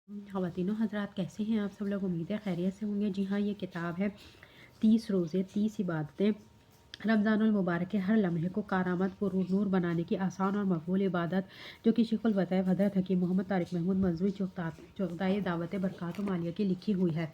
خواتین و حضرات، کیسے ہیں آپ سب لوگ؟ امید ہے خیریت سے ہوں گے۔ جی ہاں، یہ کتاب ہے 30 روزے 30 عبادتیں رمضان المبارک کے ہر لمحے کو کارآمد پر نور بنانے کی آسان اور مقبول عبادت، جو کہ شیخ الوطائف حضرت حکیم محمد طارق محمود مظہری چغتائی دعوت برکات مالیہ کی لکھی ہوئی ہے۔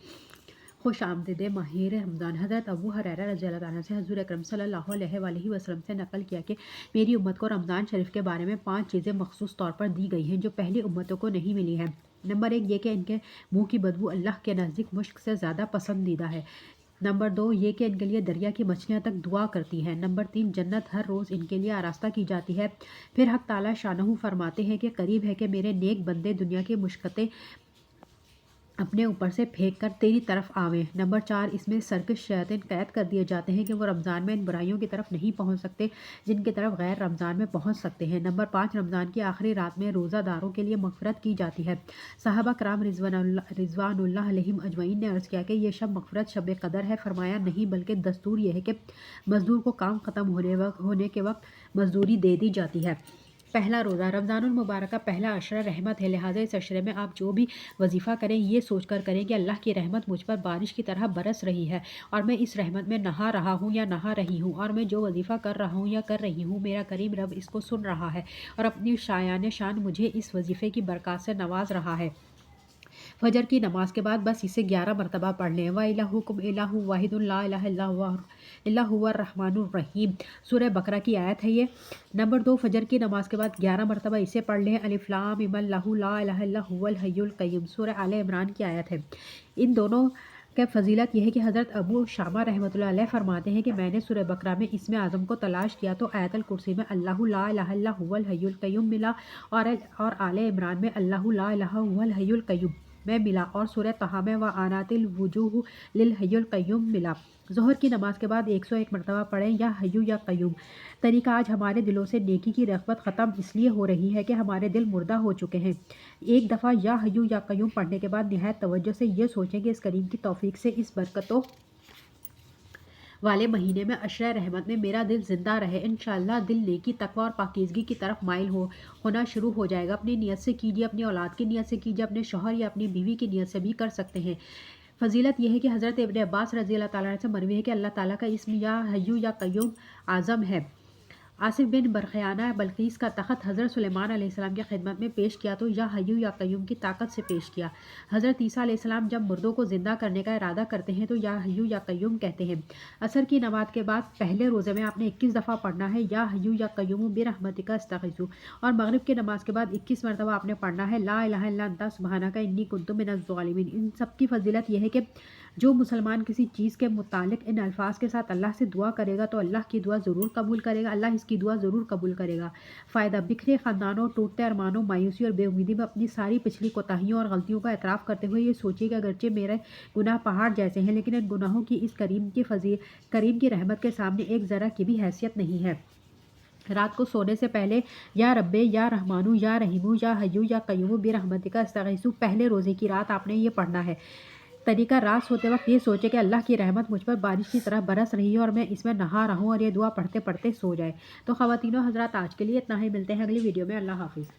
خوش آمدید ماہ رمضان۔ حضرت ابو ہریرہ رضی اللہ عنہ سے حضور اکرم صلی اللہ علیہ وآلہ وسلم سے نقل کیا کہ میری امت کو رمضان شریف کے بارے میں 5 چیزیں مخصوص طور پر دی گئی ہیں جو پہلی امتوں کو نہیں ملی ہیں۔ نمبر 1 یہ کہ ان کے منہ کی بدبو اللہ کے نزدیک مشک سے زیادہ پسندیدہ ہے۔ نمبر 2 یہ کہ ان کے لیے دریا کی مچھلیاں تک دعا کرتی ہیں۔ نمبر 3 جنت ہر روز ان کے لیے آراستہ کی جاتی ہے۔ پھر حق تعالیٰ شانہ فرماتے ہیں کہ قریب ہے کہ میرے نیک بندے دنیا کی مشقتیں اپنے اوپر سے پھینک کر تیری طرف آویں۔ نمبر 4 اس میں سرکش شیاطین قید کر دیے جاتے ہیں کہ وہ رمضان میں ان برائیوں کی طرف نہیں پہنچ سکتے جن کی طرف غیر رمضان میں پہنچ سکتے ہیں۔ نمبر 5 رمضان کی آخری رات میں روزہ داروں کے لیے مغفرت کی جاتی ہے۔ صحابہ کرام رضوان اللہ علیہم اجمعین نے عرض کیا کہ یہ شب مغفرت شب قدر ہے۔ فرمایا نہیں، بلکہ دستور یہ ہے کہ مزدور کو کام ختم ہونے کے وقت مزدوری دے دی جاتی ہے۔ پہلا روزہ رمضان المبارک کا پہلا عشرہ رحمت ہے، لہٰذا اس عشرے میں آپ جو بھی وظیفہ کریں یہ سوچ کر کریں کہ اللہ کی رحمت مجھ پر بارش کی طرح برس رہی ہے اور میں اس رحمت میں نہا رہا ہوں یا نہا رہی ہوں، اور میں جو وظیفہ کر رہا ہوں یا کر رہی ہوں میرا کریم رب اس کو سن رہا ہے اور اپنی شایان شان مجھے اس وظیفے کی برکات سے نواز رہا ہے۔ فجر کی نماز کے بعد بس اسے 11 مرتبہ پڑھ لیں۔ وَإِلَٰهُكُمْ إِلَٰهٌ وَاحِدٌ لَا إِلَٰهَ إِلَّا هُوَ الرَّحْمَٰنُ الرَّحِيمُ۔ سورہ بقرہ کی آیت ہے یہ۔ نمبر 2 فجر کی نماز کے بعد 11 مرتبہ اسے پڑھ لیں۔ الف لام میم اللہ لا الہ الا هو الحی القیوم۔ سورہ آل عمران کی آیت ہے۔ ان دونوں کی فضیلت یہ ہے کہ حضرت ابو شامہ رحمۃ اللہ علیہ فرماتے ہیں کہ میں نے سورہ بقرہ میں اسم اعظم کو تلاش کیا تو آیت الکرسی میں اللہ لا الہ الا هو الحی القیوم ملا، اور آل عمران میں اللہ لا الہ الا الحی القیوم میں ملا، اور سورہ طٰہٰ میں وَأَنَاتِ الْوُجُوهُ لِلْحَيِّ الْقَيُّومِ ملا۔ ظہر کی نماز کے بعد 101 مرتبہ پڑھیں یا حیو یا قیوم۔ طریقہ آج ہمارے دلوں سے نیکی کی رغبت ختم اس لیے ہو رہی ہے کہ ہمارے دل مردہ ہو چکے ہیں۔ ایک دفعہ یا حیو یا قیوم پڑھنے کے بعد نہایت توجہ سے یہ سوچیں کہ اس کریم کی توفیق سے اس برکتوں والے مہینے میں عشرہ رحمت میں میرا دل زندہ رہے۔ انشاءاللہ دل نیکی، تقویٰ اور پاکیزگی کی طرف مائل ہونا شروع ہو جائے گا۔ اپنی نیت سے کیجیے، اپنی اولاد کی نیت سے کیجیے، اپنے شوہر یا اپنی بیوی کی نیت سے بھی کر سکتے ہیں۔ فضیلت یہ ہے کہ حضرت ابن عباس رضی اللہ تعالیٰ عنہ سے مروی ہے کہ اللہ تعالیٰ کا اسم یا حیو یا قیوم اعظم ہے۔ آصف بن برخیانہ بلقیس کا تخت حضرت سلیمان علیہ السلام کی خدمت میں پیش کیا تو یا حیو یا قیوم کی طاقت سے پیش کیا۔ حضرت عیسیٰ علیہ السلام جب مردوں کو زندہ کرنے کا ارادہ کرتے ہیں تو یا حیو یا قیوم کہتے ہیں۔ عصر کی نماز کے بعد پہلے روزے میں آپ نے 21 دفعہ پڑھنا ہے یا حیو یا قیوم برحمتک استغیث، اور مغرب کی نماز کے بعد 21 مرتبہ آپ نے پڑھنا ہے لا الہ الا انت سبحانک انی کنت من الظالمین۔ ان سب کی فضیلت یہ ہے کہ جو مسلمان کسی چیز کے متعلق ان الفاظ کے ساتھ اللہ سے دعا کرے گا تو اللہ کی دعا ضرور قبول کرے گا، اللہ اس کی دعا ضرور قبول کرے گا۔ فائدہ: بکھرے خاندانوں، ٹوٹتے ارمانوں، مایوسی اور بے امیدی میں اپنی ساری پچھلی کوتاہیوں اور غلطیوں کا اعتراف کرتے ہوئے یہ سوچیے کہ اگرچہ میرے گناہ پہاڑ جیسے ہیں لیکن ان گناہوں کی اس کریم کی رحمت کے سامنے ایک ذرہ کی بھی حیثیت نہیں ہے۔ رات کو سونے سے پہلے یا رب یا رحمانو یا رحیمو یا حیو یا قیوم برحمتک استغیث پہلے روزے کی رات آپ نے یہ پڑھنا ہے۔ طریقہ: رات سوتے وقت یہ سوچے کہ اللہ کی رحمت مجھ پر بارش کی طرح برس رہی ہے اور میں اس میں نہا رہا ہوں، اور یہ دعا پڑھتے پڑھتے سو جائے۔ تو خواتین و حضرات، آج کے لیے اتنا ہی، ملتے ہیں اگلی ویڈیو میں۔ اللہ حافظ۔